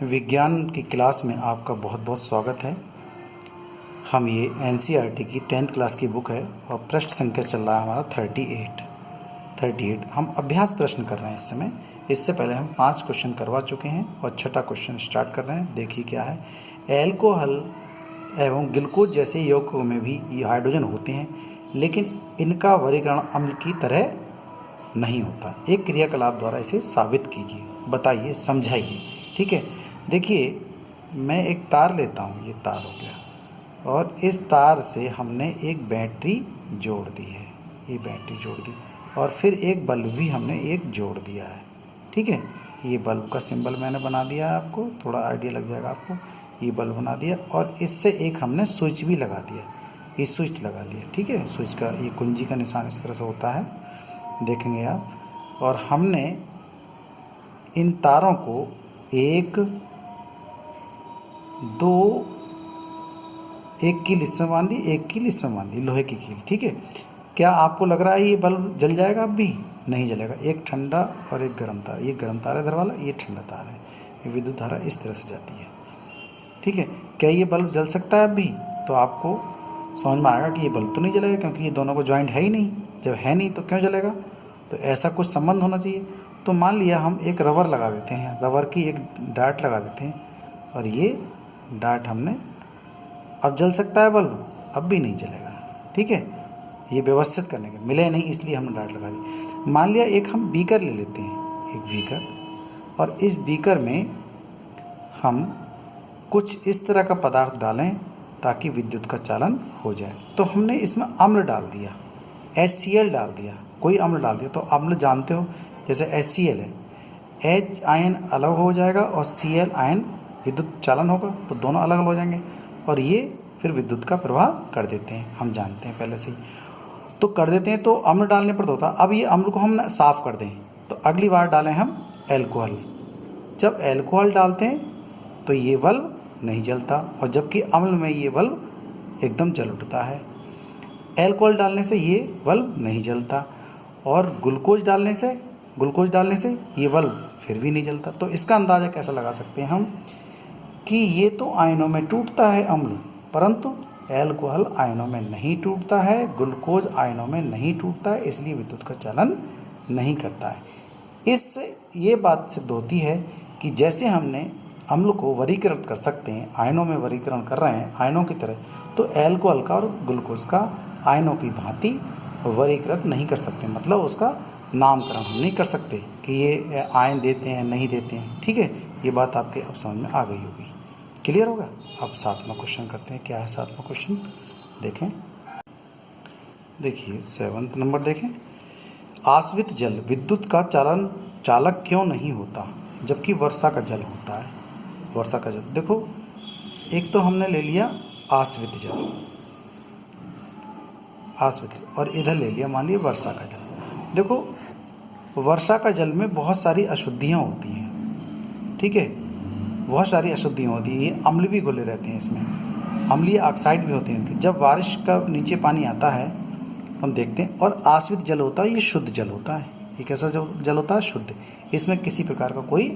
विज्ञान की क्लास में आपका बहुत बहुत स्वागत है। हम ये एनसीईआरटी की 10th क्लास की बुक है और प्रश्न संख्या चल रहा है हमारा 38। हम अभ्यास प्रश्न कर रहे हैं इस समय। इससे पहले हम 5 क्वेश्चन करवा चुके हैं और छठा क्वेश्चन स्टार्ट कर रहे हैं। देखिए क्या है। एल्कोहल एवं ग्लूकोज जैसे यौगिकों में भी ये हाइड्रोजन होते हैं, लेकिन इनका वर्गीकरण अम्ल की तरह नहीं होता। एक क्रियाकलाप द्वारा इसे साबित कीजिए, बताइए, समझाइए। ठीक है, देखिए मैं एक तार लेता हूँ, ये तार हो गया, और इस तार से हमने एक बैटरी जोड़ दी है, ये बैटरी जोड़ दी, और फिर एक बल्ब भी हमने एक जोड़ दिया है। ठीक है, ये बल्ब का सिंबल मैंने बना दिया है, आपको थोड़ा आइडिया लग जाएगा आपको। ये बल्ब बना दिया और इससे एक हमने स्विच भी लगा दिया, ये स्विच लगा लिया। ठीक है, स्विच का ये कुंजी का निशान इस तरह से होता है, देखेंगे आप। और हमने इन तारों को 1 2 एक कील इसमें बांधी, एक कील इसमें बांधी, लोहे की कील। ठीक है, क्या आपको लग रहा है ये बल्ब जल जाएगा? अब भी नहीं जलेगा। एक ठंडा और एक गर्म तार, ये गर्म तार है इधर वाला, ये ठंडा तार है। ये विद्युत धारा इस तरह से जाती है। ठीक है, क्या ये बल्ब जल सकता है अब भी? तो आपको समझ में आएगा कि ये बल्ब तो नहीं जलेगा, क्योंकि ये दोनों को जॉइंट है ही नहीं। जब है नहीं तो क्यों जलेगा? तो ऐसा कुछ संबंध होना चाहिए। तो मान लिया हम एक रबर लगा देते हैं, रबर की एक डाट लगा देते हैं, और ये डाट हमने, अब जल सकता है बल्ब? अब भी नहीं जलेगा। ठीक है, ये व्यवस्थित करने के मिले नहीं, इसलिए हमने डाट लगा दी। मान लिया एक हम बीकर ले लेते हैं, एक बीकर, और इस बीकर में हम कुछ इस तरह का पदार्थ डालें ताकि विद्युत का चालन हो जाए। तो हमने इसमें अम्ल डाल दिया, HCl डाल दिया, कोई अम्ल डाल दिया। तो अम्ल जानते हो, जैसे HCl है, H आयन अलग हो जाएगा और Cl आयन विद्युत चालन होगा, तो दोनों अलग हो जाएंगे, और ये फिर विद्युत का प्रवाह कर देते हैं। हम जानते हैं पहले से ही, तो कर देते हैं। तो अम्ल डालने पर तो होता। अब ये अम्ल को हम साफ़ कर दें, तो अगली बार डालें हम एल्कोहल। जब एल्कोहल डालते हैं तो ये बल्ब नहीं जलता, और जबकि अम्ल में ये बल्ब एकदम जल उठता है। एल्कोहल डालने से ये बल्ब नहीं जलता, और ग्लूकोज डालने से ये बल्ब फिर भी नहीं जलता। तो इसका अंदाज़ा कैसे लगा सकते हैं हम कि ये तो आयनों में टूटता है अम्ल, परंतु एल्कोहल आयनों में नहीं टूटता है, ग्लूकोज आयनों में नहीं टूटता है, इसलिए विद्युत का चालन नहीं करता है। इससे ये बात सिद्ध होती है कि जैसे हमने अम्ल को वर्गीकृत कर सकते हैं, आयनों में वर्गीकरण कर रहे हैं आयनों की तरह, तो एल्कोहल का और ग्लूकोज का आयनों की भांति वर्गीकृत नहीं कर सकते। मतलब उसका नामकरण हम नहीं कर सकते कि ये आयन देते हैं नहीं देते हैं। ठीक है, ये बात आपके अब समझ में आ गई होगी, क्लियर होगा। अब 7वां क्वेश्चन करते हैं। क्या है 7वां क्वेश्चन? देखें, देखिए 7th नंबर देखें। आश्रित जल विद्युत का चालक क्यों नहीं होता, जबकि वर्षा का जल होता है? वर्षा का जल देखो, एक तो हमने ले लिया आश्रित जल, और इधर ले लिया मान लिया वर्षा का जल। देखो, वर्षा का जल में बहुत सारी अशुद्धियाँ होती हैं। ठीक है, बहुत सारी अशुद्धियाँ होती हैं, ये अम्ल भी घुले रहते हैं इसमें, अम्लीय ऑक्साइड भी होते हैं। जब बारिश का नीचे पानी आता है हम देखते हैं, और आश्रित जल होता है, ये शुद्ध जल होता है। ये कैसा जल होता है? शुद्ध। इसमें किसी प्रकार का कोई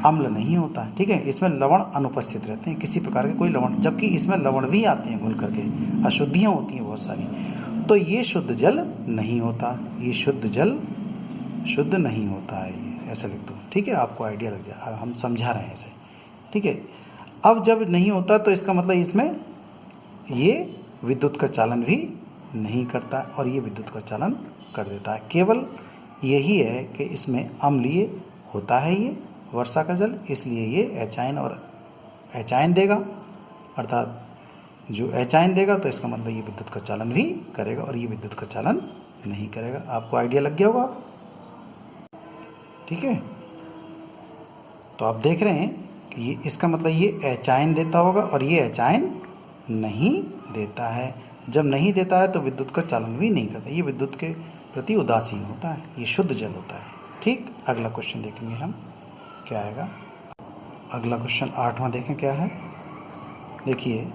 अम्ल नहीं होता है। ठीक है, इसमें लवण अनुपस्थित रहते हैं, किसी प्रकार के कोई लवण, जबकि इसमें लवण भी आते हैं घुल करके, अशुद्धियाँ होती हैं बहुत सारी। तो ये शुद्ध जल नहीं होता, ये शुद्ध जल शुद्ध नहीं होता है, ये ऐसा लिख दो। ठीक है, आपको आइडिया लग जाए, हम समझा रहे हैं ऐसे। ठीक है, अब जब नहीं होता तो इसका मतलब इसमें ये विद्युत का चालन भी नहीं करता, और ये विद्युत का चालन कर देता है। केवल यही है कि इसमें अम्लीय होता है ये वर्षा का जल, इसलिए ये H आयन और H आयन देगा, अर्थात जो H आयन देगा तो इसका मतलब ये विद्युत का चालन भी करेगा, और ये विद्युत का चालन नहीं करेगा। आपको आइडिया लग गया होगा। ठीक है, तो आप देख रहे हैं कि ये इसका मतलब ये H आयन देता होगा, और ये H आयन नहीं देता है। जब नहीं देता है तो विद्युत का चालन भी नहीं करता, ये विद्युत के प्रति उदासीन होता है, ये शुद्ध जल होता है। ठीक, अगला क्वेश्चन देखेंगे हम, क्या आएगा। अगला क्वेश्चन 8वां देखें क्या है। देखिए,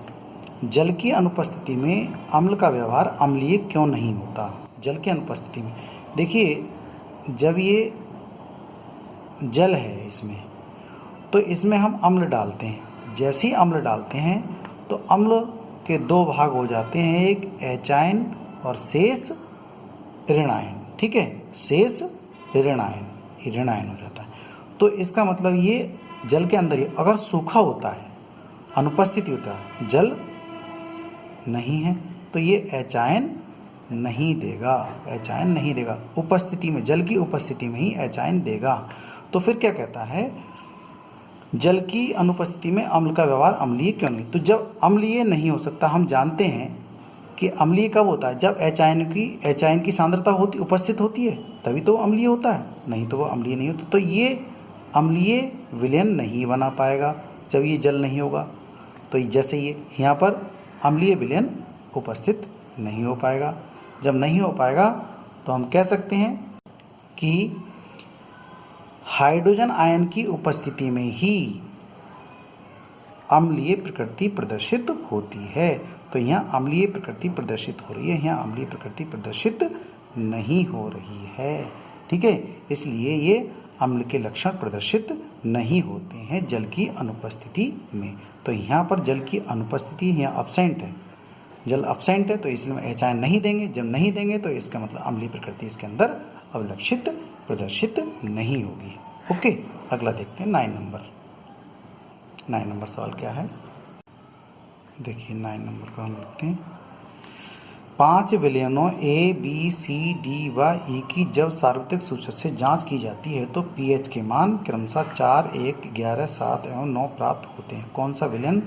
जल की अनुपस्थिति में अम्ल का व्यवहार अम्लीय क्यों नहीं होता? जल की अनुपस्थिति में देखिए, जब ये जल है इसमें तो इसमें हम अम्ल डालते हैं। जैसे ही अम्ल डालते हैं तो अम्ल के दो भाग हो जाते हैं, एक एच आयन और शेष ऋण आयन। ठीक है, शेष ऋण आयन, ऋण आयन हो जाता है। तो इसका मतलब ये जल के अंदर ही अगर सूखा होता है, अनुपस्थिति होता है, जल नहीं है, तो ये एच आयन नहीं देगा, एच आयन नहीं देगा। उपस्थिति में, जल की उपस्थिति में ही एच आयन देगा। तो फिर क्या कहता है, जल की अनुपस्थिति में अम्ल का व्यवहार अम्लीय क्यों नहीं? तो जब अम्लीय नहीं हो सकता, हम जानते हैं कि अम्लीय कब होता है, जब एच आयन की सांद्रता होती उपस्थित होती है, तभी तो अम्लीय होता है, नहीं तो वो अम्लीय नहीं होता। तो ये अम्लीय विलयन नहीं बना पाएगा जब ये जल नहीं होगा। तो जैसे ये यहाँ पर अम्लीय विलयन उपस्थित नहीं हो पाएगा। जब नहीं हो पाएगा तो हम कह सकते हैं कि हाइड्रोजन आयन की उपस्थिति में ही अम्लीय प्रकृति प्रदर्शित होती है। तो यहाँ अम्लीय प्रकृति प्रदर्शित हो रही है, यहाँ अम्लीय प्रकृति प्रदर्शित नहीं हो रही है। ठीक है, इसलिए ये अम्ल के लक्षण प्रदर्शित नहीं होते हैं जल की अनुपस्थिति में। तो यहाँ पर जल की अनुपस्थिति यहाँ अब्सेंट है, जल अब्सेंट है, तो इसलिए एच आयन नहीं देंगे। जब नहीं देंगे तो इसका मतलब अम्लीय प्रकृति इसके अंदर अवलक्षित प्रदर्शित नहीं होगी। ओके, अगला देखते हैं 9 नंबर। 9 नंबर सवाल क्या है, देखिए 9 नंबर को हम लिखते हैं। 5 विलयनों ए बी सी डी व ई की जब सार्वत्रिक सूचक से जांच की जाती है तो पीएच के मान क्रमशः 4, 1, 11, 7 एवं 9 प्राप्त होते हैं। कौन सा विलयन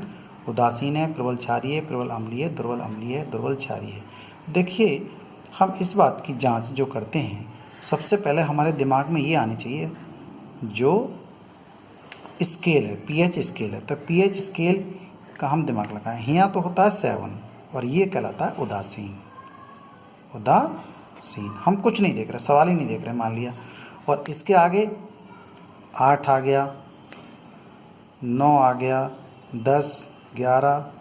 उदासीन है, प्रबल क्षारीय है, प्रबल अम्लीय है, दुर्बल अम्लीय है, दुर्बल क्षारीय है? देखिए, हम इस बात की जांच जो करते हैं, सबसे पहले हमारे दिमाग में ये आनी चाहिए, जो स्केल है, पीएच स्केल है, तो पीएच स्केल का हम दिमाग लगाएं। यहाँ तो होता है 7 और ये कहलाता है उदासीन। उदासीन, हम कुछ नहीं देख रहे, सवाल ही नहीं देख रहे मान लिया। और इसके आगे 8 आ गया, 9 आ गया, 10, 11,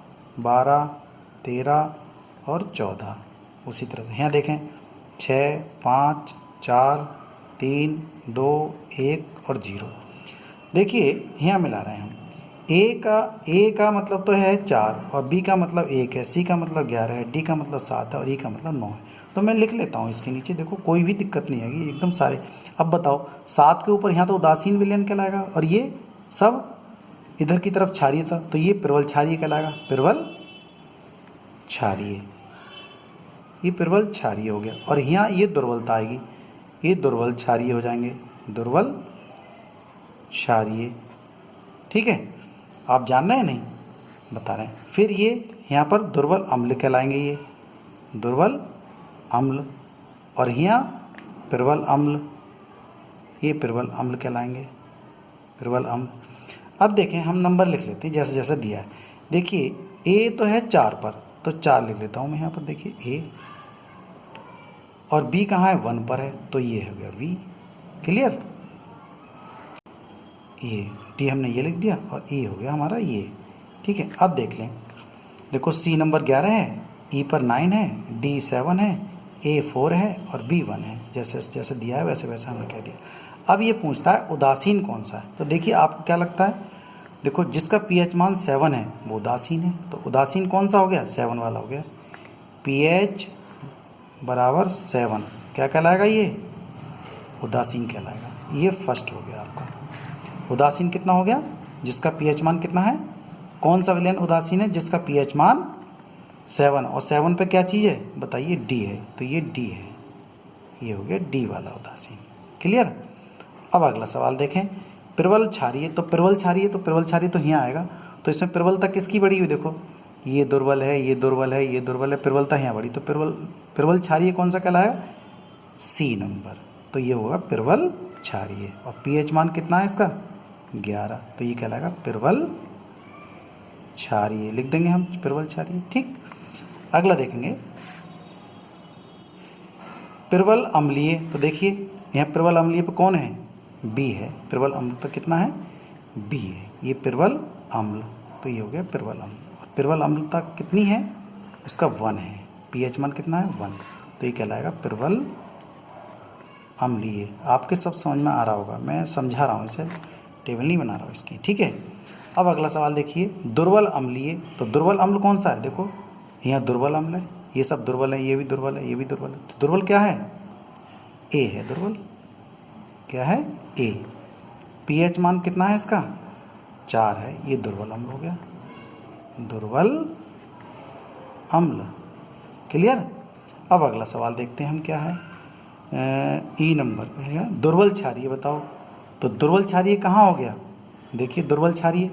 12, 13 और 14। उसी तरह से यहाँ देखें 6, 5, 4, 3, 2, 1 और 0। देखिए यहाँ मिला रहे हैं हम, ए का मतलब तो है 4 और बी का मतलब 1 है, सी का मतलब 11 है, डी का मतलब 7 है और ई का मतलब 9 है। तो मैं लिख लेता हूँ इसके नीचे, देखो कोई भी दिक्कत नहीं आएगी, एकदम सारे। अब बताओ 7 के ऊपर यहाँ तो उदासीन विलयन कहलाएगा और ये सब इधर की तरफ क्षारीय था, तो ये प्रबल क्षारीय कहलाएगा, प्रबल क्षारीय, ये प्रबल क्षारीय हो गया। और यहाँ ये दुर्बलता आएगी, ये दुर्बल क्षारीय हो जाएंगे, दुर्बल क्षारीय। ठीक है, आप जान रहे हैं नहीं, बता रहे हैं। फिर ये यहाँ पर दुर्बल अम्ल कहलाएंगे, ये दुर्बल अम्ल। और यहाँ प्रबल अम्ल, ये प्रबल अम्ल कहलाएंगे, प्रबल अम्ल। अब देखें, हम नंबर लिख लेते हैं जैसे जैसे दिया है। देखिए ए तो है 4 पर, तो 4 लिख लेता हूँ मैं यहाँ पर। देखिए ए, और बी कहाँ है, 1 पर है, तो ये हो गया वी। क्लियर, ये डी हमने ये लिख दिया और ए हो गया हमारा ये। ठीक है, अब देख लें, देखो सी नंबर 11 है, ई पर 9 है, डी 7 है, ए 4 है और बी 1 है। जैसे जैसे दिया है वैसे वैसे हमने कह दिया। अब ये पूछता है उदासीन कौन सा है, तो देखिए आपको क्या लगता है, देखो जिसका पीएच मान 7 है वो उदासीन है, तो उदासीन कौन सा हो गया, 7 वाला हो गया। पीएच बराबर 7 क्या कहलाएगा, ये उदासीन कहलाएगा। ये फर्स्ट हो गया आपका। उदासीन कितना हो गया, जिसका पीएच मान कितना है, कौन सा विलयन उदासीन है, जिसका पीएच मान 7 और 7 पे क्या चीज़ है बताइए, डी है, तो ये डी है, ये हो गया डी वाला उदासीन। क्लियर। अब अगला सवाल देखें, प्रबल क्षारीय, तो प्रबल क्षारीय, तो प्रबल क्षारीय तो यहाँ आएगा, तो इसमें प्रबलता किसकी बड़ी हुई, देखो ये दुर्बल है, ये दुर्बल है, ये दुर्बल है, प्रबलता यहाँ बड़ी, तो प्रबल क्षारीय कौन सा कहलाएगा, सी नंबर, तो ये होगा प्रबल क्षारीय। और पीएच मान कितना है इसका, 11, तो ये कहलाएगा प्रबल क्षारीय, लिख देंगे हम प्रबल क्षारीय। ठीक, अगला देखेंगे प्रबल अम्लीय, तो देखिए यहाँ प्रबल अम्लीय पर कौन है, बी है, प्रबल अम्ल पर कितना है, बी है, ये प्रबल अम्ल, तो ये हो गया प्रबल अम्ल। और प्रबल अम्लता कितनी है, उसका 1 है, पीएच मान कितना है 1, तो ये कहलाएगा प्रबल अम्लीय। आपके सब समझ में आ रहा होगा, मैं समझा रहा हूँ इसे, टेबल नहीं बना रहा हूँ इसकी, ठीक है। अब अगला सवाल देखिए, दुर्बल अम्लीय। तो दुर्बल अम्ल कौन सा है, देखो यहाँ दुर्बल अम्ल है, ये सब दुर्बल है, ये भी दुर्बल है, ये भी दुर्बल है। तो दुर्बल क्या है, ए है दुर्बल, क्या है ए। पीएच मान कितना है इसका 4 है, ये दुर्बल अम्ल हो गया, दुर्बल अम्ल, क्लियर। अब अगला सवाल देखते हैं हम क्या है, ई नंबर पे है दुर्बल क्षारीय, बताओ। तो दुर्बल क्षारीय कहाँ हो गया, देखिए दुर्बल क्षारीय,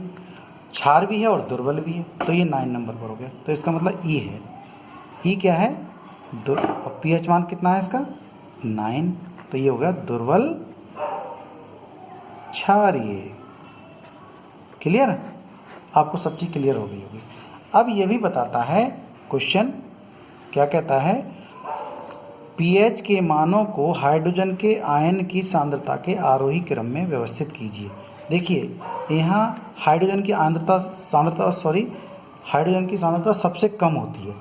क्षार भी है और दुर्बल भी है, तो ये 9 नंबर पर हो गया। तो इसका मतलब ई है, ई क्या है और पीएच मान कितना है इसका 9, तो ये हो गया दुर्बल क्षारीय, क्लियर। आपको सब चीज़ क्लियर हो गई होगी। अब ये भी बताता है क्वेश्चन, क्या कहता है, पीएच के मानों को हाइड्रोजन के आयन की सांद्रता के आरोही क्रम में व्यवस्थित कीजिए। देखिए यहाँ हाइड्रोजन की हाइड्रोजन की सांद्रता सबसे कम होती है,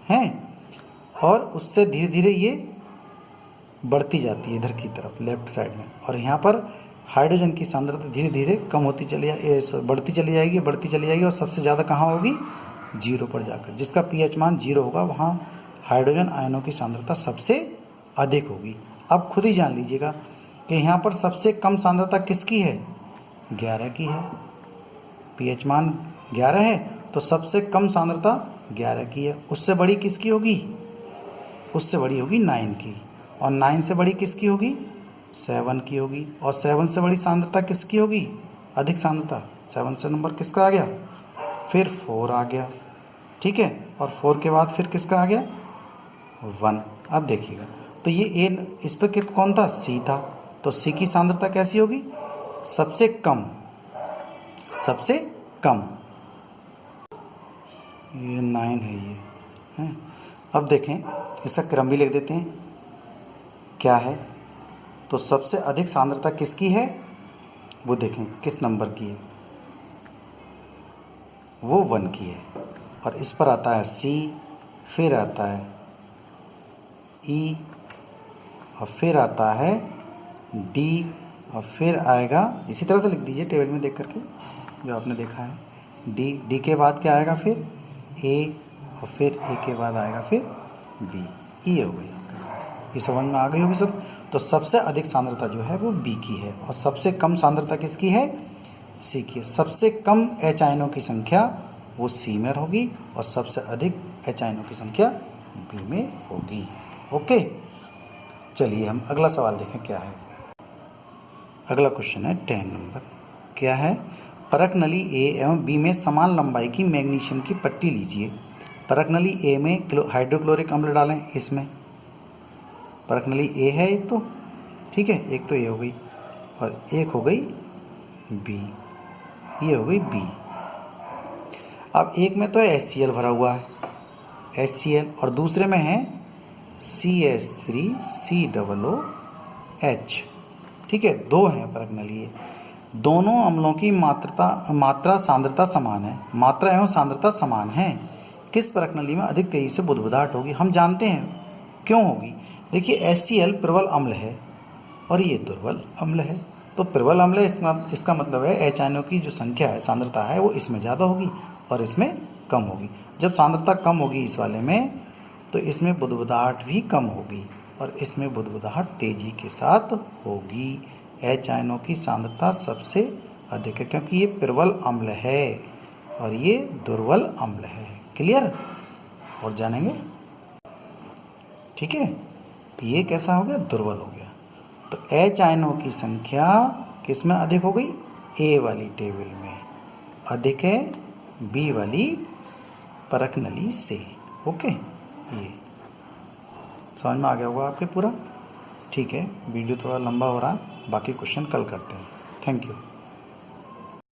हैं, और उससे धीरे धीरे ये बढ़ती जाती है इधर की तरफ लेफ्ट साइड में, और यहाँ पर हाइड्रोजन की सांद्रता धीरे धीरे कम होती बढ़ती चली जाएगी और सबसे ज़्यादा कहाँ होगी 0 पर जाकर, जिसका पीएच मान 0 होगा वहाँ हाइड्रोजन आयनों की सांद्रता सबसे अधिक होगी। अब खुद ही जान लीजिएगा कि यहाँ पर सबसे कम सांद्रता किसकी है, 11 की है। पीएच मान 11 है तो सबसे कम सांद्रता 11 की है। उससे बड़ी किसकी होगी, उससे बड़ी होगी 9 की, और 9 से बड़ी किसकी होगी 7 की होगी, और 7 से बड़ी सांद्रता किसकी होगी, अधिक सांद्रता 7 से नंबर किसका आ गया, फिर 4 आ गया, ठीक है, और 4 के बाद फिर किसका आ गया 1। अब देखिएगा तो ये ए इस पर कौन था, सी था, तो सी की सांद्रता कैसी होगी, सबसे कम, सबसे कम, ये 9 है ये है। अब देखें इसका क्रम भी लिख देते हैं क्या है, तो सबसे अधिक सांद्रता किसकी है, वो देखें किस नंबर की है, वो 1 की है, और इस पर आता है सी, फिर आता है ई, और फिर आता है डी, और फिर आएगा, इसी तरह से लिख दीजिए टेबल में देख करके जो आपने देखा है, डी, डी के बाद क्या आएगा फिर ए, और फिर ए के बाद आएगा फिर बी, ये हो गई आपके पास, ये समझ में आ गई होगी सब। तो सबसे अधिक सांद्रता जो है वो बी की है, और सबसे कम सांद्रता किसकी है, सी की है। सबसे कम एच आयनों की संख्या वो सी में होगी, और सबसे अधिक एच आयनों की संख्या बी में होगी। ओके, चलिए हम अगला सवाल देखें क्या है। अगला क्वेश्चन है 10 नंबर, क्या है, परख नली ए एवं बी में समान लंबाई की मैग्नीशियम की पट्टी लीजिए। परख नली ए में हाइड्रोक्लोरिक अम्ल डालें, इसमें परख नली ए है एक तो, ठीक है, एक तो ए हो गई, और एक हो गई बी, ये हो गई बी। अब एक में तो HCl भरा हुआ है, HCl, और दूसरे में है CH3COOH, ठीक है, दो हैं परख नली। दोनों अम्लों की मात्रा सांद्रता समान है, मात्रा एवं सांद्रता समान है। किस परख नली में अधिक तेजी से बुदबुदाहट होगी, हम जानते हैं क्यों होगी। देखिए HCl प्रबल अम्ल है और ये दुर्बल अम्ल है, तो प्रबल अम्ल है, इसका मतलब है एच आयनों की जो संख्या है, सांद्रता है, वो इसमें ज़्यादा होगी और इसमें कम होगी। जब सांद्रता कम होगी इस वाले में, तो इसमें बुदबुदाहट भी कम होगी, और इसमें बुदबुदाहट तेजी के साथ होगी। एच आयनों की सांद्रता सबसे अधिक है क्योंकि ये प्रबल अम्ल है और ये दुर्बल अम्ल है। क्लियर, और जानेंगे, ठीक है। तो ये कैसा हो गया, दुर्बल हो गया। तो एच आयनों की संख्या किस में अधिक हो गई, ए वाली टेबल में अधिक है, बी वाली परख नली से। ओके, ये समझ में आ गया होगा आपके पूरा, ठीक है। वीडियो थोड़ा लंबा हो रहा है, बाकी क्वेश्चन कल करते हैं। Thank you.